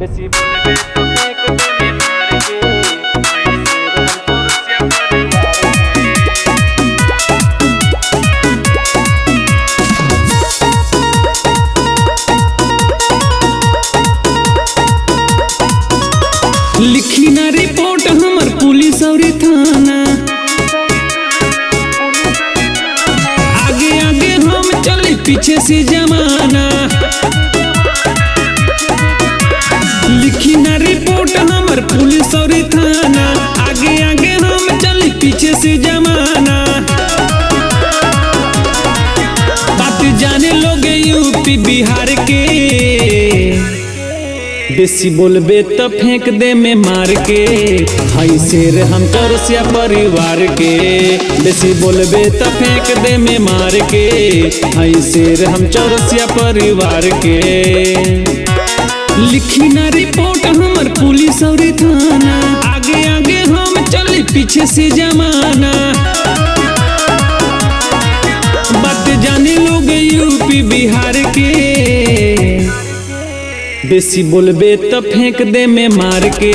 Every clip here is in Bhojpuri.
बेसी बोलबे तो फेंक देबे मार के लिखी ना रिपोर्ट हमर पुलिस और थाना, आगे आगे हम चले पीछे से जमाना। लिखी ना रिपोर्ट हमर पुलिस और थाना, आगे आगे हम चले पीछे से जमाना। बात जाने लोग यूपी बिहार के, बेसी बोलबे तो फेंक दे में मार के। हई शेर हम चौरसिया परिवार के, बेसी बोलबे तो फेंक दे में मार के। हई शेर हम चौरसिया परिवार के। लिखी ना रिपोर्ट हमर पुलिस और थाना, आगे आगे हम चले पीछे से जमाना। बात जाने लोग यूपी बिहार के, बेसी बोलबे तो फेंक दे में मार के।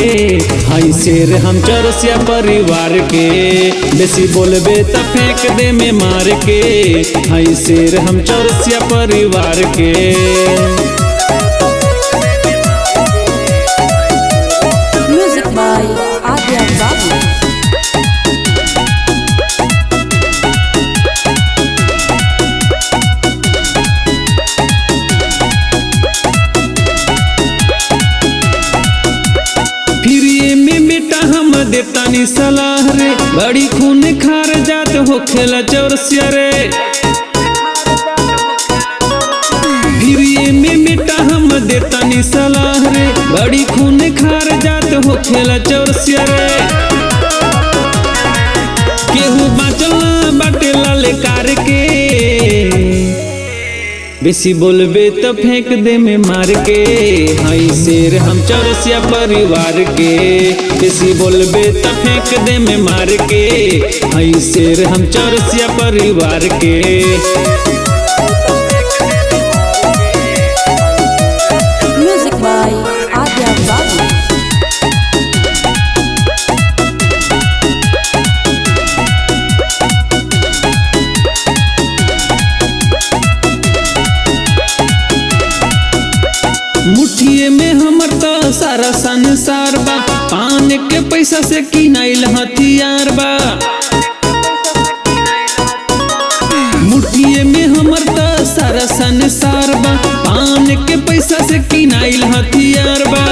हई शेर हम चौरसिया परिवार के, बेसी बोलबे तो फेंक दे में मार के। हई शेर हम चौरसिया परिवार के। Music by Adya Babu. देतानी सलाह रे, बड़ी खून खार जात हो खेला चौरसिया रे। फिर ये में बेटा हम देतानी सलाह रे, बड़ी खून खार जात हो खेला चौरसिया रे। केहू बाँचल ना बाटे लाले कार के, बेसी बोलबे तो फेंक दे में मार के। हई शेर हम चौरसिया परिवार के, बेसी बोलबे तो फेंक दे में मार के। हई शेर हम चौरसिया परिवार के। Music by Adya Babu. मुठिए में हमर तो सारा संसार बा, पान के पैसा से किनाइल हथियार बा। मुठिए में हमर तो सारा संसार बा, पान के पैसा से किनाइल हथियार बा।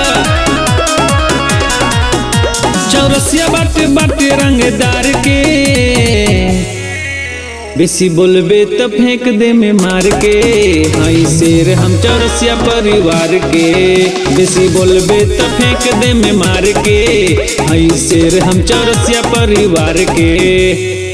चौरसिया बाटे बाटे रंगदार के, बेसी बोलबे तो फेंक दे में मार के। हई शेर हम चौरसिया परिवार के, बेसी बोलबे तो फेंक दे में मार के। हई शेर हम चौरसिया परिवार के।